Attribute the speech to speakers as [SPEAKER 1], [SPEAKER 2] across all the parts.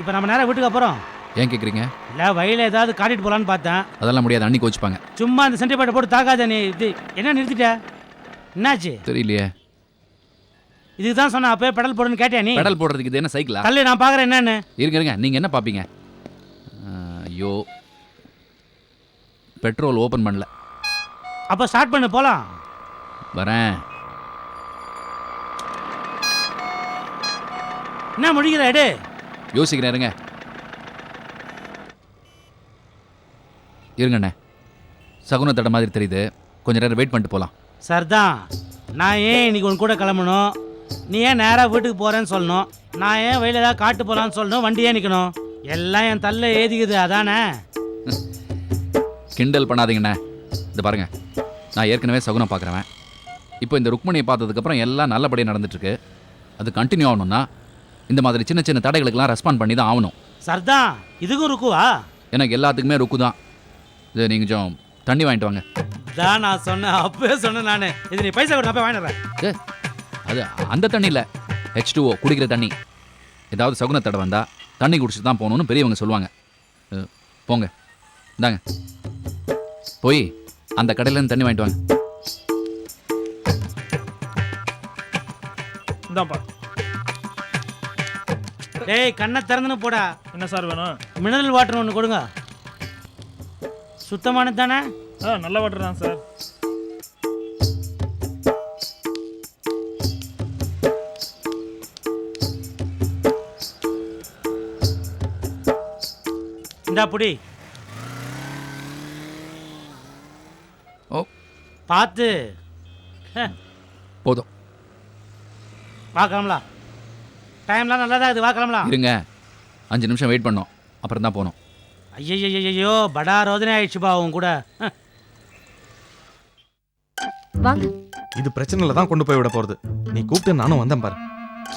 [SPEAKER 1] இப்போ நம்ம நேரம் வீட்டுக்கு அப்புறம்
[SPEAKER 2] ஏன் கேட்குறீங்க?
[SPEAKER 1] இல்லை வயலில் ஏதாவது காட்டிட்டு போகலான்னு பார்த்தேன்.
[SPEAKER 2] அதெல்லாம் முடியாது, அன்னைக்கு வச்சுப்பாங்க.
[SPEAKER 1] சும்மா அந்த சென்டிமீட்டர் போட்டு தாக்காத நீ. இது என்ன நிறுத்திட்ட? என்னாச்சு
[SPEAKER 2] தெரியலையே.
[SPEAKER 1] இதுக்கு தான் சொன்னேன் அப்போ பெடல் போடுன்னு கேட்டியா நீ?
[SPEAKER 2] பெடல் போடுறதுக்கு இது என்ன சைக்கிளா?
[SPEAKER 1] தள்ளி நான் பார்க்குறேன் என்னன்னு.
[SPEAKER 2] இருங்க நீங்கள் என்ன பார்ப்பீங்க? ஐயோ, பெட்ரோல் ஓப்பன் பண்ணல.
[SPEAKER 1] அப்போ ஸ்டார்ட் பண்ணு போகலாம்.
[SPEAKER 2] வரேன்.
[SPEAKER 1] என்ன முடிக்கிற எடு?
[SPEAKER 2] யோசிக்கிறேன், இருங்கண்ணே. சகுன தடை மாதிரி தெரியுது, கொஞ்சம் நேரம் வெயிட் பண்ணிட்டு போகலாம்.
[SPEAKER 1] சார் தான், நான் ஏன் இன்னைக்கு உன் கூட கிளம்பணும்? நீ ஏன் நேராக வீட்டுக்கு போகிறேன்னு சொல்லணும்? நான் ஏன் வெயில ஏதாவது காட்டு போகலான்னு சொல்லணும்? வண்டியே நிற்கணும்? எல்லாம் என் தள்ள ஏதிக்குது, அதானே?
[SPEAKER 2] கிண்டல் பண்ணாதீங்கண்ணே. இது பாருங்க, நான் ஏற்கனவே சகுனம் பார்க்குறேன். இப்போ இந்த ருக்மணியை பார்த்ததுக்கப்புறம் எல்லாம் நல்லபடியாக நடந்துட்டுருக்கு. அது கண்டினியூ ஆகணும்னா இந்த மாதிரி சின்ன சின்ன தடைகளுக்கெல்லாம் ரெஸ்பாண்ட் பண்ணி தான் ஆகணும்.
[SPEAKER 1] சர்தான், இதுக்கும் ருக்குவா?
[SPEAKER 2] எனக்கு எல்லாத்துக்குமே ருக்கு தான். இது நீங்கள் கொஞ்சம் தண்ணி வாங்கிட்டு வாங்க.
[SPEAKER 1] தான் நான் சொன்னேன், அப்பவே சொன்னேன் நான். இது நீ பைசா கொடுத்து அப்போ வாங்கிடுறேன்.
[SPEAKER 2] அது அந்த தண்ணி இல்லை, H2O குடிக்கிற தண்ணி. ஏதாவது சகுன தடை வந்தால் தண்ணி குடிச்சிட்டு தான் போகணுன்னு பெரியவங்க சொல்லுவாங்க. போங்க, இந்தாங்க, போய் அந்த கடையிலேருந்து தண்ணி வாங்கிட்டு வாங்க.
[SPEAKER 3] இந்தாப்பா.
[SPEAKER 1] டேய், கண்ணை திறந்துன்னு போடா.
[SPEAKER 3] என்ன சார் வேணும்?
[SPEAKER 1] மினரல் வாட்டர் ஒன்று கொடுங்க. சுத்தமானது தானே?
[SPEAKER 3] நல்ல வாட்டர் தான் சார்.
[SPEAKER 1] இந்தா புடி.
[SPEAKER 2] ஓ,
[SPEAKER 1] பார்த்து
[SPEAKER 2] போதும்.
[SPEAKER 1] வா கிளம்பலாம். டைம்லாம் நல்லா தான் இது, வா கிளம்பலாம்.
[SPEAKER 2] இருங்க, 5 நிமிஷம் வெயிட் பண்ணோம், அப்புறம் தான் போகணும்.
[SPEAKER 1] ஐயோ, படா ரோதனை ஆயிடுச்சுப்பா உன் கூட.
[SPEAKER 4] வாங்க.
[SPEAKER 5] இது பிரச்சனையில தான் கொண்டு போய் விட போறது. நீ கூப்பிட்டு நானும் வந்தேன் பாரு.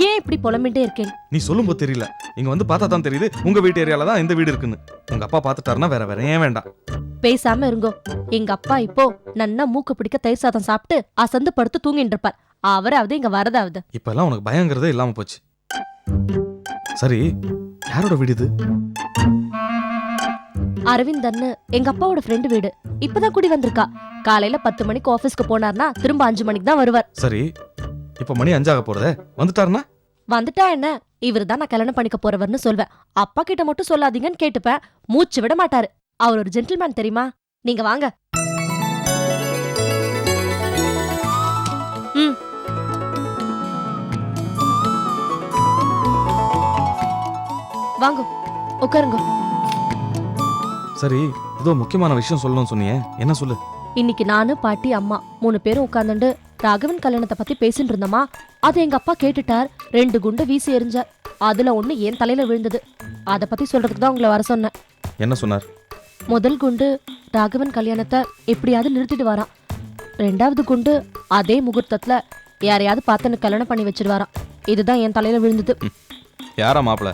[SPEAKER 4] ஏன் இப்படி புலம்பிட்டே இருக்கேன்?
[SPEAKER 5] நீ சொல்லும்போது தெரியல, இங்க வந்து பார்த்தா தான் தெரியுது உங்க வீட்டு ஏரியால தான் இந்த வீடு இருக்குன்னு. உங்க அப்பா பார்த்துட்டாருன்னா வேற ஏன் வேண்டாம்.
[SPEAKER 4] பேசாம இருங்கோ. எங்க அப்பா இப்போ நன்னா மூக்கு பிடிக்க தயிர் சாதம் சாப்பிட்டு அசந்து படுத்து தூங்கிட்டு இருப்பார். அவராவது இங்க வரதாவது.
[SPEAKER 5] இப்ப எல்லாம் உனக்கு பயங்கிறதே இல்லாம போச்சு. சரி, யாரோட வீடு இது?
[SPEAKER 4] அரவிந்தன்னு எங்க அப்பாவோட ஃப்ரெண்டு வீடு. இப்பதான் குடி வந்திருக்கா. காலையில 10 மணிக்கு ஆபீஸ்க்கு போனார்னா திரும்ப 5 மணிக்கு தான் வருவார்.
[SPEAKER 5] சரி, இப்ப மணி 5 ஆக போறதே. வந்துட்டாருன்னா?
[SPEAKER 4] வந்துட்டா என்ன, இவரு தான் நான் கல்யாணம் பண்ணிக்க போறவர்னு சொல்வேன். அப்பா கிட்ட மட்டும் சொல்லாதீங்கன்னு கேட்டுப்பேன். மூச்சு விட மாட்டாரு. அவர் ஒரு ஜென்டில்மேன் தெரியுமா? நீங்க வாங்க. வாங்க, உட்காருங்க.
[SPEAKER 5] சரி, ஏதோ முக்கியமான விஷயம் சொல்லணும்னு சொன்னியே, என்ன சொல்லு.
[SPEAKER 4] இன்னைக்கு நானு, பாட்டி, அம்மா 3 பேரும் உட்கார்ந்துட்டு ராகவன் கல்யாணத்தை பத்தி பேசிட்டு இருந்தோமா. அது எங்க அப்பா கேட்டுட்டார். 2 குண்டு வீசி எறிஞ்சார். அதுல 1 என் தலையில விழுந்தது. அத பத்தி சொல்றதுக்கு தான் உங்களை வர சொன்னேன்.
[SPEAKER 5] என்ன சொன்னார்?
[SPEAKER 4] முதல் குண்டு ராகவன் கல்யாணத்தை எப்படியாவது நிறுத்திட்டு வரான். 2வது குண்டு அதே முகூர்த்தத்துல யாரையாவது பார்த்து கல்யாணம் பண்ணி வச்சிருவாராம். இதுதான் என் தலையில விழுந்தது.
[SPEAKER 5] யாரா மாப்பிள?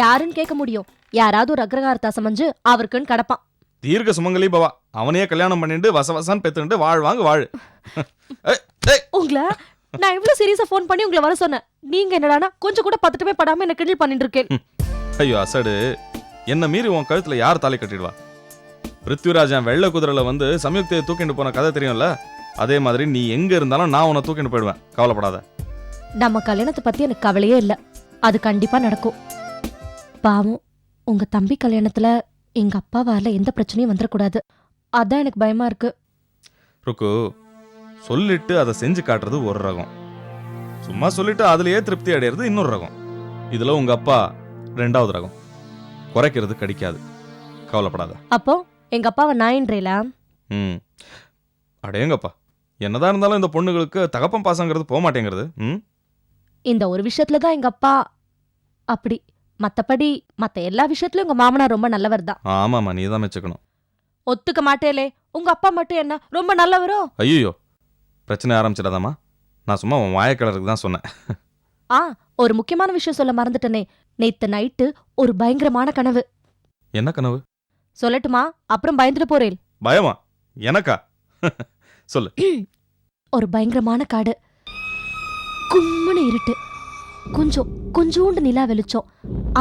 [SPEAKER 4] யாருன்னு கேட்க முடியும்? யாராவது ஒரு அக்ரகாரத்தா சமைஞ்சு அவருக்குன்னு கடப்பான்.
[SPEAKER 5] தீர்க்க சுமங்கலி பவா. அவனையே கல்யாணம் பண்ணிட்டு வசவசான்னு பெத்துட்டு வாழ்வாங்க வாழு.
[SPEAKER 4] உங்களை நான் எவ்வளவு சீரியஸா போன் பண்ணி உங்களை வர சொன்னேன். நீங்க என்னடானா கொஞ்சம் கூட பத்துட்டுமே படாம என்ன கிண்டல் பண்ணிட்டு இருக்கேன்.
[SPEAKER 5] ஐயோ அசடு, என்ன மீறி உன் கழுத்துல யார் தாலி கட்டிடுவா? பிருத்விராஜன் வெள்ளை குதிரையில வந்து சமயுக்தியை தூக்கிட்டு போன கதை தெரியும்ல? அதே மாதிரி நீ எங்க இருந்தாலும் நான் உன்னை தூக்கிட்டு போயிடுவேன். கவலைப்படாத.
[SPEAKER 4] நம்ம கல்யாணத்தை பத்தி எனக்கு கவலையே இல்ல. அது கண்டிப்பா நடக்கும். பாவம், உங்க தம்பி கல்யாணத்துல எங்க அப்பாவால எந்த பிரச்சனையும் வந்துடக்கூடாது. அதான் எனக்கு பயமா இருக்கு.
[SPEAKER 5] ருக்கு, சொல்லிட்டு அதை செஞ்சு காட்டுறது ஒரு ரகம், சும்மா சொல்லிட்டு அதுலயே திருப்தி அடையிறது இன்னொரு ரகம். இதுல உங்க அப்பா 2வது ரகம். குறைக்கிறது கடிக்காது, கவலைப்படாத.
[SPEAKER 4] அப்போ எங்க அப்பாவை நாயின்றேல?
[SPEAKER 5] அடேங்கப்பா, என்னதான் இருந்தாலும் இந்த பொண்ணுகளுக்கு தகப்பம் பாசங்கிறது போக மாட்டேங்கிறது.
[SPEAKER 4] இந்த ஒரு விஷயத்துலதான் எங்க அப்பா அப்படி. மத்தபடி மத்த எல்லா விஷயத்துலயும் உங்க மாமனார் ரொம்ப நல்லவர் தான்.
[SPEAKER 5] ஆமாமா, நீ தான் மெச்சுக்கணும்.
[SPEAKER 4] ஒத்துக்க மாட்டேலே, உங்க அப்பா மட்டும் என்ன ரொம்ப நல்லவரோ?
[SPEAKER 5] ஐயோ, பிரச்சனை ஆரம்பிச்சிடாதாமா. நான் சும்மா உன் வாயக்கிழருக்கு தான் சொன்னேன்.
[SPEAKER 4] ஒரு முக்கியமான விஷயம் சொல்ல மறந்துட்டனே. நேத்து நைட்டு ஒரு பயங்கரமான கனவு.
[SPEAKER 5] என்ன கனவு?
[SPEAKER 4] சொல்லட்டுமா? அப்புறம் பயந்துட்டு போறேன்.
[SPEAKER 5] பயமா? எனக்கா? சொல்லு.
[SPEAKER 4] ஒரு பயங்கரமான காடு, கும்முன்னு இருட்டு, கொஞ்சோண்டு நிலா வெளிச்சம்,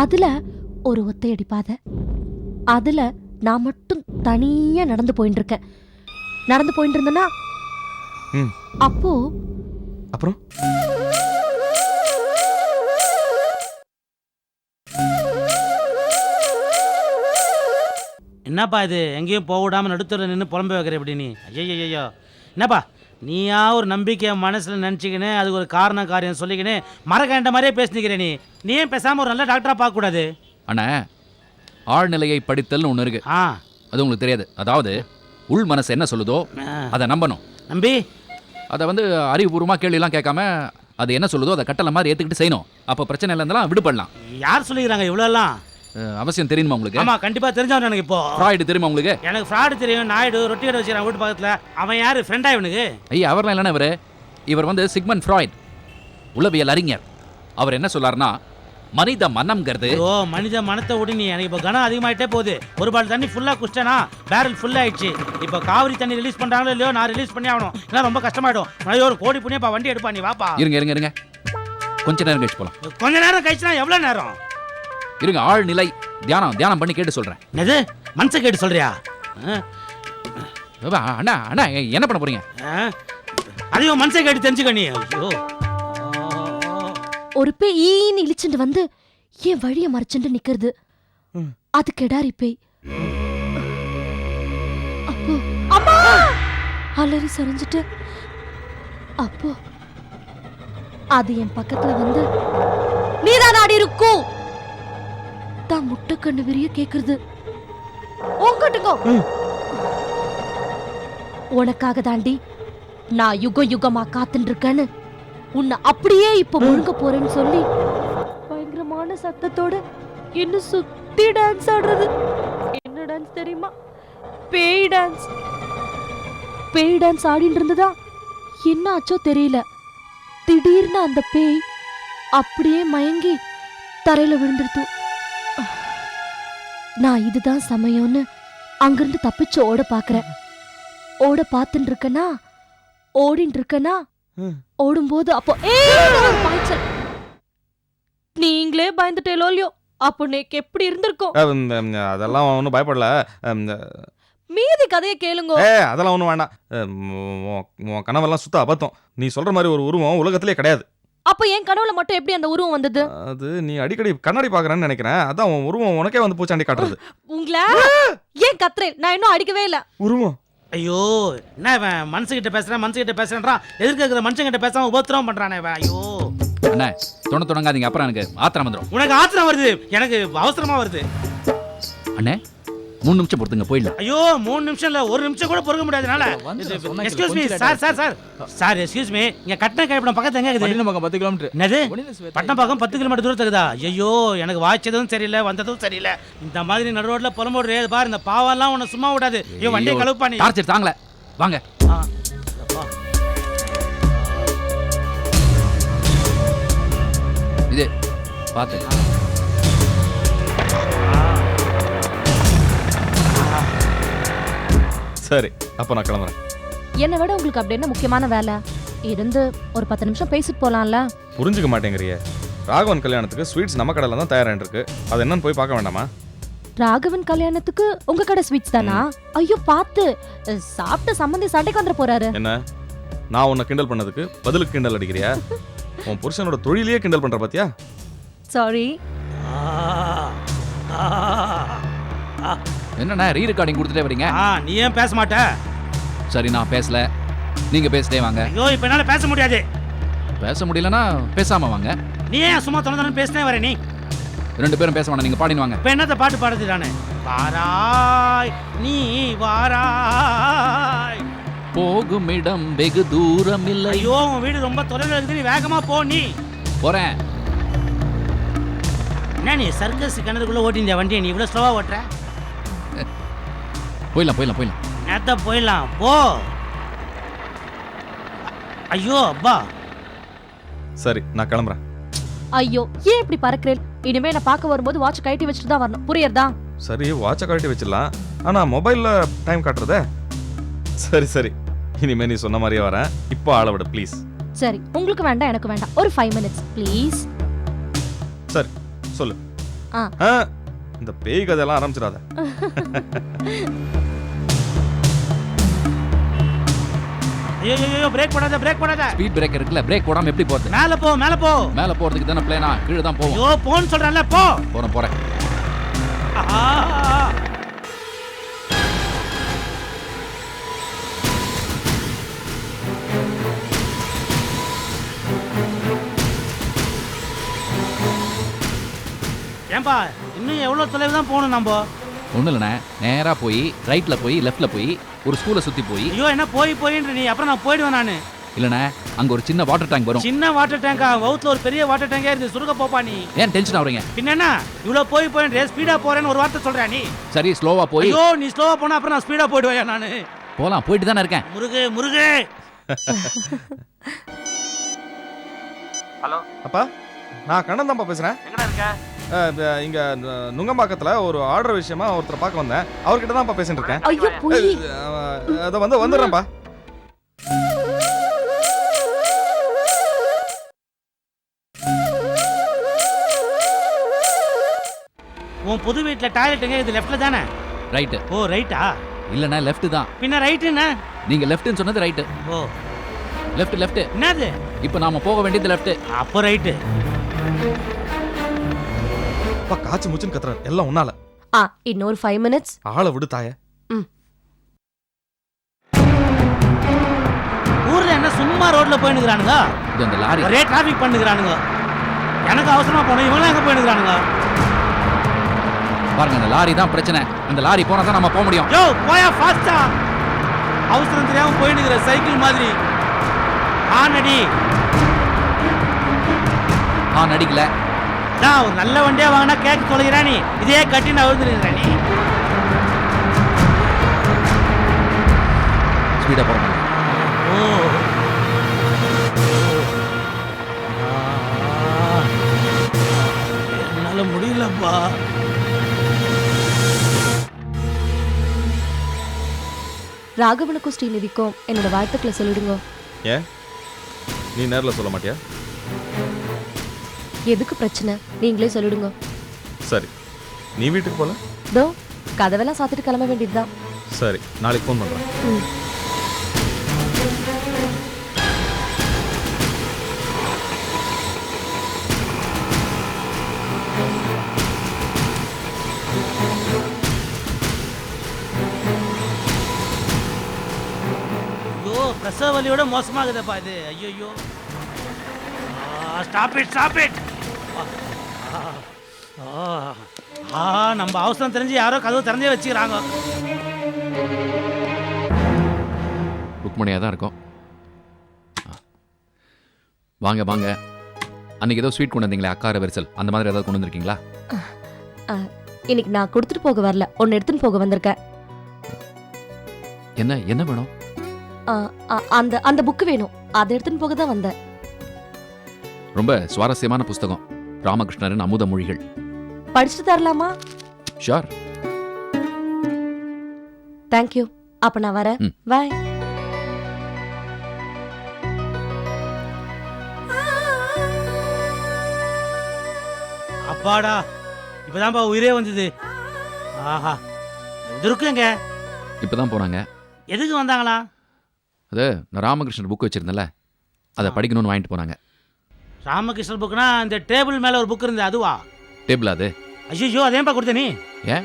[SPEAKER 4] அதுல ஒரு ஒத்தையடி பாதை, அதுல நான் மட்டும் தனியா நடந்து போயிட்டு இருக்கேன். நடந்து போயிட்டு இருந்தேன்னா
[SPEAKER 5] ம்.
[SPEAKER 4] அப்போ
[SPEAKER 5] அப்புறம்
[SPEAKER 1] என்னப்பா இது, எங்கேயும் போக விடாமல் நடுத்தர நின்று புலம்ப வைக்கிற எப்படி நீ? ஐயோ என்னப்பா நீயா ஒரு நம்பிக்கையை மனசில் நினச்சிக்கின்னு அதுக்கு ஒரு காரியம் சொல்லிக்கின்னு மரக்கண்ட மாதிரியே பேசினிக்கிற நீ ஏன் பேசாமல் ஒரு நல்ல டாக்டராக பார்க்கக்கூடாது?
[SPEAKER 2] அண்ணா, ஆழ்நிலையை படித்தல்னு ஒன்று இருக்கு.
[SPEAKER 1] ஆ
[SPEAKER 2] அது உங்களுக்கு தெரியாது. அதாவது உள் மனசு என்ன சொல்லுதோ அதை நம்பணும்.
[SPEAKER 1] நம்பி
[SPEAKER 2] அதை வந்து அறிவுபூர்வமாக கேள்வியெல்லாம் கேட்காம அது என்ன சொல்லுதோ அதை கட்டளை மாதிரி ஏற்றுக்கிட்டு செய்யணும். அப்போ பிரச்சனை இல்லைன்னா விடுபடலாம்.
[SPEAKER 1] யார் சொல்லிக்கிறாங்க இவ்வளோலாம்?
[SPEAKER 2] அவசியம் தெரியுமா உங்களுக்கு?
[SPEAKER 1] ஆமாம், கண்டிப்பாக தெரிஞ்சவன் எனக்கு. இப்போ
[SPEAKER 2] ஃப்ராய்டு தெரியுமா உங்களுக்கு?
[SPEAKER 1] எனக்கு ஃப்ராடு தெரியும். நாயுடு ரொட்டி கடை வச்சுக்கிறான் வீட்டு பக்கத்தில். அவன் யார் ஃப்ரெண்டா இவனுக்கு?
[SPEAKER 2] ஐயா, அவர்லாம் இல்லைன்னா இவர் வந்து சிக்மண்ட் ஃப்ராய்ட், உளவியல் அறிஞர். அவர் என்ன சொல்லாருன்னா, மனித மனம்ங்கிறது
[SPEAKER 1] மனித மனத்தை விட நீ எனக்கு இப்போ கனம் அதிகமாகிட்டே போகுது. ஒரு பால் தண்ணி ஃபுல்லாக குடிச்சேனா பேரல் ஃபுல் ஆயிடுச்சு. இப்போ காவிரி தண்ணி ரிலீஸ் பண்ணுறாங்களோ இல்லையோ, நான் ரிலீஸ் பண்ணி ஆகணும். இல்லை ரொம்ப கஷ்டமாயிடும். ஐயோ ஒரு கோடி புண்ணியப்பா வண்டி எடுப்பா, நீ வாப்பா.
[SPEAKER 2] இருங்க கொஞ்ச நேரம் கழிச்சு போகலாம்.
[SPEAKER 1] கொஞ்ச நேரம் கழிச்சுனா எவ்வளோ நேரம்?
[SPEAKER 2] இருங்க, ஆழ்நிலை தியானம் பண்ணி கேட்டு சொல்கிறேன்.
[SPEAKER 1] என்னது மனசை கேட்டு சொல்றியா?
[SPEAKER 2] அண்ணா என்ன பண்ண போறீங்க?
[SPEAKER 4] அதையும் மனசை கேட்டு தெரிஞ்சுக்க நீ. ஐயோ, ஒரு பேய் ஈன்னு இழிச்சுட்டு வந்து என் வழிய மறைச்சுட்டு நிக்கிறது. அது கெடாரி பேய். அப்போ அம்மா அலறி சரிஞ்சிட்டு அப்போ அது என் பக்கத்துல வந்து நீதான் ஆடி இருக்கும் தான் முட்டை கண்ணு விரிய கேக்குறது. உங்கட்டுக்கோ உனக்காக தாண்டி நான் யுகமா காத்துட்டு இருக்கேன்னு உன்னை அப்படியே இப்ப முழுங்க போறேன்னு சொல்லி பயங்கரமான சத்தத்தோட என்ன சுத்தி டான்ஸ் ஆடுறது. என்ன டான்ஸ் தெரியுமா? பேய் டான்ஸ். பேய் டான்ஸ் ஆடிட்டு இருந்ததா என்ன ஆச்சோ தெரியல. திடீர்னு அந்த பேய் அப்படியே மயங்கி தரையில விழுந்துருத்து. நான் இதுதான் சமயம்னு அங்கிருந்து தப்பிச்சு ஓட பாக்குறேன். ஓட பாத்துட்டு இருக்கனா ஓடிட்டு இருக்கனா ஓடும்போது அப்போ பாய்ச்சல். நீங்களே பயந்துட்டேலோ இல்லையோ, அப்போ நேக்கு எப்படி இருந்திருக்கும்?
[SPEAKER 5] அதெல்லாம் ஒன்றும் பயப்படல.
[SPEAKER 4] மீதி கதையை கேளுங்க.
[SPEAKER 5] அதெல்லாம் ஒன்றும் வேண்டாம். உன் கனவெல்லாம் சுத்த அபத்தம். நீ சொல்ற மாதிரி ஒரு உருவம் உலகத்திலே கிடையாது.
[SPEAKER 4] அப்ப என் கனவுல மட்டும் எப்படி அந்த உருவம் வந்தது?
[SPEAKER 5] அது நீ அடிக்கடி கண்ணாடி பாக்குறேன்னு நினைக்கிறேன். அதான் உன் உருவம் உனக்கே வந்து பூச்சாண்டி காட்டுறது.
[SPEAKER 4] உங்களா ஏன் கத்துறேன்? நான் இன்னும் அடிக்கவே இல்ல.
[SPEAKER 5] உருவம்
[SPEAKER 1] ஐயோ என்ன இவன் மனுஷங்கிட்ட பேசுறான் எதிர்க்க இருக்கிற மனுஷங்கிட்ட பேசாம உபத்திரவம் பண்றானே இவன். ஐயோ
[SPEAKER 2] அண்ணா, தொடங்காதீங்க, அப்புறம் எனக்கு ஆத்திரம் வந்துடும்.
[SPEAKER 1] உனக்கு ஆத்திரம் வருது, எனக்கு அவசரமா வருது.
[SPEAKER 2] அண்ணே 3 நிமிஷம் பொறுத்துங்க, போயிடலாம்.
[SPEAKER 1] ஐயோ 3 நிமிஷம் இல்ல, 1 நிமிஷம் கூட பொறுக்க முடியாதுனால. Excuse me sir excuse me, இங்க கட்டண கைப்படம் பக்கத்துல எங்க இருக்குது?
[SPEAKER 3] பட்டினம் பக்கம் 10 கிலோமீட்டர்.
[SPEAKER 1] என்னது பட்டினம் பக்கம் 10 கிலோமீட்டர் தூரத்துக்கு இருக்குதா? ஐயோ எனக்கு வாய்ச்சதும் சரியில்லை, வந்ததும் சரியில்லை. இந்த மாதிரி நடு ரோட்ல புலம்போடு பாரு, இந்த பாவெல்லாம் உன்னை சும்மா விடாது. ஐயோ வண்டியை கழுவுப்பா நீ.
[SPEAKER 2] டார்ச்சர் தாங்களே, வாங்க. இது பார்த்து
[SPEAKER 5] சரி, அப்ப நான் கிளம்புறேன்.
[SPEAKER 4] என்னை விட உங்களுக்கு அப்படி என்ன முக்கியமான வேலை? இருந்து ஒரு 10 நிமிஷம் பேசிட்டு போலாம்ல.
[SPEAKER 5] புரிஞ்சுக்க மாட்டேங்கிறியே. ராகவன் கல்யாணத்துக்கு ஸ்வீட்ஸ் நம்ம கடையில தான் தயாராகிட்டு இருக்கு. அது என்னன்னு போய் பார்க்க வேண்டாமா?
[SPEAKER 4] ராகவன் கல்யாணத்துக்கு உங்க கடை ஸ்வீட்ஸ் தானா? ஐயோ பார்த்து சாப்பிட்டு சம்பந்தி சண்டைக்கு வந்துட போறாரு.
[SPEAKER 5] என்ன, நான் உன்னை கிண்டல் பண்ணதுக்கு பதிலுக்கு கிண்டல் அடிக்கிறியா? உன் புருஷனோட தொழிலையே கிண்டல் பண்ற பாத்தியா?
[SPEAKER 4] சாரி.
[SPEAKER 2] என்னண்ணா ரீ ரெக்கார்டிங் கொடுத்துட்டே வரீங்க?
[SPEAKER 1] நீ ஏன் பேச மாட்ட?
[SPEAKER 2] சரி, நான் பேசல, நீங்க பேசிட்டே வாங்க.
[SPEAKER 1] ஐயோ இப்ப என்னால பேச முடியாது.
[SPEAKER 2] பேச முடியலன்னா பேசாம வாங்க.
[SPEAKER 1] நீ ஏன் சும்மா தொலைதொலை பேசினே வர? நீ
[SPEAKER 2] 2 பேரும் பேச வேணாம், நீங்க பாடினு வாங்க.
[SPEAKER 1] இப்ப என்னத்த பாட்டு பாடுறது நானு? வாராய் நீ வாராய்,
[SPEAKER 2] போகும் இடம் வெகு தூரம் இல்லை.
[SPEAKER 1] ஐயோ உன் வீடு ரொம்ப தொலைவில் இருக்குது, நீ வேகமா போ. நீ
[SPEAKER 2] போறேன்.
[SPEAKER 1] என்ன நீ சர்க்கஸ் கிணறுக்குள்ள ஓட்டிந்த வண்டியை நீ இவ்வளவு ஸ்லோவா ஓட்டுற?
[SPEAKER 2] போயிடலாம்.
[SPEAKER 1] நேத்த போயிடலாம், போ. ஐயோ அப்பா.
[SPEAKER 5] சரி, நான் கிளம்புறேன்.
[SPEAKER 4] ஐயோ ஏன் இப்படி பறக்கிறேன்? இனிமே நான் பார்க்க வரும்போது வாட்ச் கழட்டி வச்சுட்டு தான் வரணும், புரியுறதா?
[SPEAKER 5] சரி, வாட்சை கழட்டி வச்சிடலாம். ஆனா மொபைல்ல டைம் காட்டுறதே. சரி, இனிமே நீ சொன்ன மாதிரியே வரேன். இப்போ ஆள விட ப்ளீஸ்.
[SPEAKER 4] சரி, உங்களுக்கு வேண்டாம் எனக்கு வேண்டாம். ஒரு 5 minutes ப்ளீஸ்.
[SPEAKER 5] சரி சொல்லு.
[SPEAKER 4] ஆ.
[SPEAKER 5] ஆ, இந்த பேய் கதையெல்லாம் ஆரம்பிச்சிடாத.
[SPEAKER 1] ஐயோ பிரேக் போடாத பிரேக் போடாத.
[SPEAKER 2] ஸ்பீட் பிரேக்கர் இருக்குல்ல, பிரேக் போடாம எப்படி போறது?
[SPEAKER 1] மேல போ மேல போ.
[SPEAKER 2] மேல போறதுக்கு தானே பிளேனா, கீழே தான் போவோம்.
[SPEAKER 1] ஐயோ போன்னு சொல்றேன்ல போ.
[SPEAKER 2] போறேன்.
[SPEAKER 1] ஆஹா. ஏன்பா இன்னும் எவ்வளவு தொலைவு தான் போகணும் நம்ம?
[SPEAKER 2] ஒன்றும் இல்லைண்ணே, நேராக போய் ரைட்டில் போய் லெஃப்ட்டில் போய் ஒரு ஸ்கூலை சுற்றி போய்.
[SPEAKER 1] ஐயோ என்ன போயின்ற நீ, அப்புறம் நான் போயிடுவேன் நான்.
[SPEAKER 2] இல்லைண்ணே, அங்கே ஒரு சின்ன வாட்டர் டேங்க் வரும்.
[SPEAKER 1] சின்ன வாட்டர் டேங்கா? வவுத்துல ஒரு பெரிய வாட்டர் டேங்கே இருக்கு, சுருக்க போப்பா நீ.
[SPEAKER 2] ஏன் டென்ஷன் ஆகுறீங்க?
[SPEAKER 1] பின்ன என்ன இவ்வளவு போயின்ற ஸ்பீடா போறேன்னு ஒரு வார்த்தை சொல்றா நீ?
[SPEAKER 2] சரி ஸ்லோவாக போய்.
[SPEAKER 1] ஐயோ நீ ஸ்லோவா போனா அப்புறம் நான் ஸ்பீடா போயிடுவேன் நான்.
[SPEAKER 2] போகலாம், போயிட்டு தானே இருக்கேன்.
[SPEAKER 1] முருகு. ஹலோ
[SPEAKER 5] அப்பா, நான் கண்ணன் தான்ப்பா பேசுறேன்.
[SPEAKER 1] எங்கடா இருக்க?
[SPEAKER 5] இங்க நுங்கம்பாக்கத்துல ஒரு ஆர்டர் விஷயமா ஒருத்தரை பார்க்க வந்தேன். அவர்கிட்ட தான்ப்பா பேசிட்டு இருக்கேன்.
[SPEAKER 4] ஐயோ போய்.
[SPEAKER 5] அதை வந்துடுறேன்ப்பா.
[SPEAKER 1] உன் புது வீட்ல டாய்லெட் எங்க? இது லெஃப்ட்ல தானே?
[SPEAKER 2] ரைட்டு.
[SPEAKER 1] ஓ ரைட்டா?
[SPEAKER 2] இல்லைண்ணே, லெஃப்ட் தான்.
[SPEAKER 1] பின்ன ரைட்டுன்னா?
[SPEAKER 2] நீங்கள் லெஃப்ட்னு சொன்னது ரைட்டு.
[SPEAKER 1] ஓ
[SPEAKER 2] லெஃப்ட்.
[SPEAKER 1] என்னது?
[SPEAKER 2] இப்போ நாம போக வேண்டியது லெஃப்ட்.
[SPEAKER 1] அப்போ ரைட்டு.
[SPEAKER 5] அப்பா காய்ச்சி மூச்சுன்னு கத்துறாரு. எல்லாம் உன்னால.
[SPEAKER 4] இன்னொரு 5 minutes.
[SPEAKER 5] ஆளை விடு தாய.
[SPEAKER 1] ஊர்ல என்ன சும்மா ரோட்ல போயினுக்குறானுங்க?
[SPEAKER 2] இது அந்த லாரி.
[SPEAKER 1] ஒரே டிராபிக் பண்ணுகிறானுங்க. எனக்கு அவசரமா போனோம், இவங்க எங்க போயினுக்குறானுங்க?
[SPEAKER 2] பாருங்க, அந்த லாரி தான் பிரச்சனை. அந்த லாரி போனா தான் நம்ம போக முடியும்.
[SPEAKER 1] யோ போயா ஃபாஸ்டா. அவசரம் தெரியாம போயினுக்குற சைக்கிள் மாதிரி. ஆனடி.
[SPEAKER 2] நடிக்கல.
[SPEAKER 1] நான் ஒரு நல்ல வண்டியா வாங்கினா கேட்க தொலைகிறா நீ. இதே கட்டி நான் விழுந்துருக்கிற நீ.
[SPEAKER 2] ஸ்பீடா போறோம்.
[SPEAKER 1] ஓ என்னால முடியலப்பா.
[SPEAKER 4] ராகவனுக்கும் ஸ்ரீநிதிக்கும் என்னோட வாழ்த்துக்களை சொல்லிடுங்க.
[SPEAKER 5] ஏன் நீ நேர்ல சொல்ல மாட்டியா?
[SPEAKER 4] எதுக்கு பிரச்சனை, நீங்களே சொல்லிடுங்க.
[SPEAKER 5] சரி, நீ வீட்டுக்கு போல.
[SPEAKER 4] தோ கதவெல்லாம் சாத்திட்டு கிளம்ப வேண்டியதுதான்.
[SPEAKER 5] சரி, நாளைக்கு ஃபோன் பண்றேன்.
[SPEAKER 1] ஐயோ பிரசவ வலியோட மோசமாகுதப்பா இது. ஐயோ ஸ்டாப் இட். நம்ம அவசரம் தெரிஞ்சு யாரோ கதவு திறந்தே வச்சுக்கிறாங்க.
[SPEAKER 2] ருக்மணியாக தான் இருக்கும். வாங்க. அன்னைக்கு ஏதோ ஸ்வீட் கொண்டு வந்தீங்களே, அக்கார வெரிசல், அந்த மாதிரி ஏதாவது கொண்டு வந்திருக்கீங்களா?
[SPEAKER 4] இன்னைக்கு நான் கொடுத்துட்டு போக வரல, ஒன்னு எடுத்துன்னு போக வந்திருக்கேன்.
[SPEAKER 2] என்ன வேணும்?
[SPEAKER 4] அந்த புக் வேணும், அதை எடுத்துன்னு போக தான் வந்தேன்.
[SPEAKER 2] ரொம்ப சுவாரஸ்யமான புஸ்தகம், ராமகிருஷ்ணரின் அமுத மொழிகள்.
[SPEAKER 4] படிச்சுட்டு தரலாமா?
[SPEAKER 2] ஷூர்.
[SPEAKER 4] தேங்க்யூ. அப்ப நான் வரேன். பாய்.
[SPEAKER 1] அப்பாடா, இப்பதான்ப்பா உயிரே வந்தது. ஆஹா, இது இருக்குங்க.
[SPEAKER 2] இப்பதான் போனாங்க.
[SPEAKER 1] எதுக்கு வந்தாங்களா?
[SPEAKER 2] அது நான் ராமகிருஷ்ணர் புக் வச்சிருந்தேன்ல, அதை படிக்கணும்னு வாங்கிட்டு போனாங்க.
[SPEAKER 1] ராமகிருஷ்ணர் புக்னா இந்த டேபிள் மேல ஒரு புக் இருந்தது, அதுவா?
[SPEAKER 2] டேபிள் அது?
[SPEAKER 1] ஐயோ அதேன்பா கொடுத்த நீ.
[SPEAKER 2] ஏன்?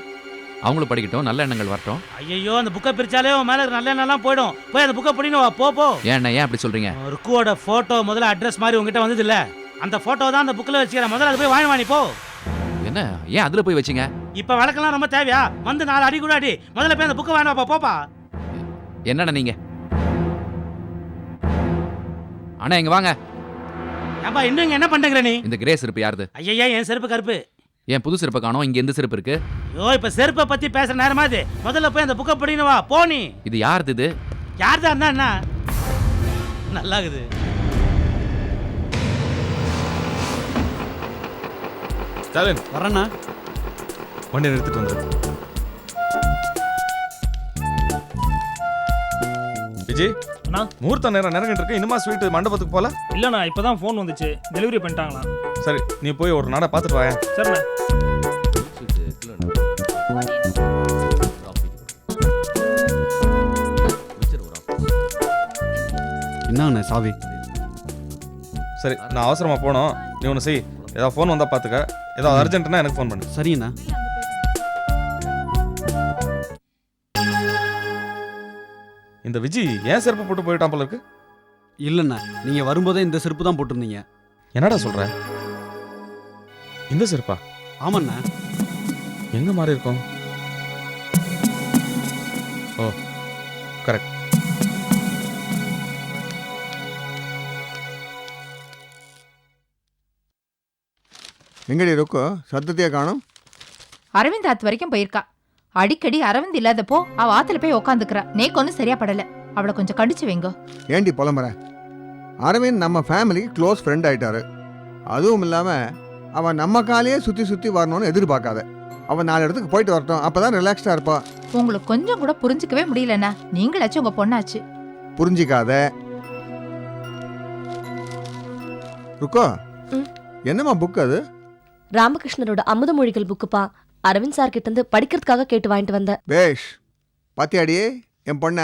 [SPEAKER 2] அவங்களும் படிக்கட்டும், நல்ல எண்ணங்கள் வரட்டும்.
[SPEAKER 1] ஐயோ அந்த புக்கை பிரிச்சாலே மேல நல்ல எண்ணெல்லாம் போயிடும். போய் அந்த புக்கை படினு வா. போ.
[SPEAKER 2] ஏன் அப்படி சொல்றீங்க?
[SPEAKER 1] ருக்குவோட போட்டோ முதல்ல அட்ரஸ் மாதிரி உங்ககிட்ட வந்தது இல்ல, அந்த போட்டோ தான் அந்த புக்கில் வச்சுக்கிறேன். முதல்ல அது போய் வாங்கி போ.
[SPEAKER 2] என்ன ஏன் அதுல போய் வச்சிங்க?
[SPEAKER 1] இப்ப வழக்கெல்லாம் ரொம்ப தேவையா? வந்து 4 அடி கூட அடி. முதல்ல போய் அந்த புக்கை வாங்கிப்பா. போப்பா.
[SPEAKER 2] என்னடா நீங்க? அண்ணா இங்க வாங்க.
[SPEAKER 1] ஏன்பா இன்னும் இங்க என்ன பண்றீங்க நீ?
[SPEAKER 2] இந்த கிரே செருப்பு யாருது?
[SPEAKER 1] ஐயா என் செருப்பு கருப்பு.
[SPEAKER 2] ஏன் புது செருப்பை காணோம்? இங்க எந்த செருப்பு இருக்கு?
[SPEAKER 1] ஐயோ இப்ப செருப்பை பத்தி பேசுற நேரமா இது? முதல்ல போய் அந்த புக்கை படினு வா. போ நீ.
[SPEAKER 2] இது யாருது? இது
[SPEAKER 1] யார்தான் இருந்தா என்ன? நல்லாகுது.
[SPEAKER 5] ஸ்டாலின்
[SPEAKER 3] வரேண்ணா.
[SPEAKER 5] வண்டியை நிறுத்திட்டு வந்துரு. விஜய்
[SPEAKER 3] அண்ணா
[SPEAKER 5] முகூர்த்த நேரம் நெருங்கிட்டு இருக்கு, இன்னுமா ஸ்வீட் மண்டபத்துக்கு போல?
[SPEAKER 3] இல்லைண்ணா இப்போ தான் ஃபோன் வந்துச்சு, டெலிவரி பண்ணிட்டாங்களா?
[SPEAKER 5] சரி, நீ போய் ஒரு நடை பார்த்துட்டு வாயா.
[SPEAKER 3] சரிண்ணா.
[SPEAKER 6] என்னங்கண்ணே சாவி?
[SPEAKER 5] சரி, நான் அவசரமா போனோம், நீ ஒன்று செய், ஏதாவது ஃபோன் வந்தா பார்த்துக்க, ஏதாவது அர்ஜென்ட்னா எனக்கு ஃபோன் பண்ணு.
[SPEAKER 6] சரிங்கண்ணா.
[SPEAKER 5] இந்த விஜி ஏன் செருப்பு போட்டு போயிட்டான் போல இருக்கு?
[SPEAKER 6] இல்லைண்ணா, நீங்கள் வரும்போதே இந்த செருப்பு தான் போட்டிருந்தீங்க.
[SPEAKER 5] என்னடா சொல்ற? இந்த செருப்பா?
[SPEAKER 6] ஆமாண்ணா.
[SPEAKER 5] எங்க மாறி இருக்கும்? ஓ, கரெக்ட்.
[SPEAKER 7] எங்கடி இருக்கோ? சத்தத்தையே காணும்.
[SPEAKER 8] அரவிந்த் ஆத்து வரைக்கும் போயிருக்கா. அடிக்கடி அரவிந்த் இல்லாதப்போ அவ ஆத்துல போய் உக்காந்துக்கிறா. நேக்கு ஒன்னும் சரியா படல. அவளை கொஞ்சம் கண்டிச்சு வைங்க.
[SPEAKER 7] ஏண்டி புலம்புற? அரவிந்த் நம்ம ஃபேமிலிக்கு க்ளோஸ் ஃப்ரெண்ட் ஆயிட்டாரு. அதுவும் இல்லாம அவன் நம்ம காலையே சுத்தி சுத்தி வரணும்னு எதிர்பார்க்காத. அவன் 4 இடத்துக்கு போயிட்டு வரட்டும், அப்பதான் ரிலாக்ஸ்டா இருப்பா.
[SPEAKER 8] உங்களுக்கு கொஞ்சம் கூட புரிஞ்சுக்கவே முடியலண்ணா. நீங்களாச்சும் உங்க பொண்ணாச்சு.
[SPEAKER 7] புரிஞ்சிக்காத. ருக்கோ, என்னம்மா புக் அது?
[SPEAKER 4] ராமகிருஷ்ணரோட அமுதமொழிகள் புக்குப்பா. அரவிந்த் சார் கிட்ட இருந்து படிக்கிறதுக்காக கேட்டு வாங்கிட்டு வந்தேன்.
[SPEAKER 7] பேஷ். பாத்தியாடியே என் பொண்ண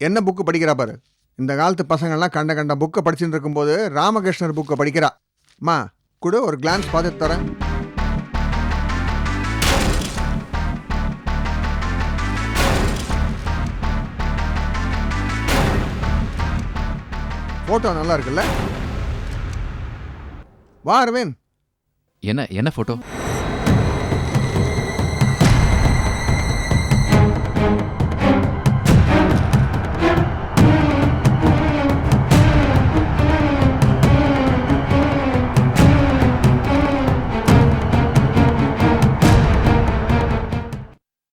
[SPEAKER 7] என்ன புக்கு படிக்கிறா பாரு. இந்த காலத்து பசங்கள்லாம் கண்ட கண்ட புக்கை படிச்சுட்டு இருக்கும்போது ராமகிருஷ்ணர் புக்கை படிக்கிறா. அம்மா கூட ஒரு கிளான்ஸ் பார்த்துட்டு தரேன். போட்டோ நல்லா இருக்குல்ல? வா அரவிந்த்.
[SPEAKER 2] என்ன ஃபோட்டோ?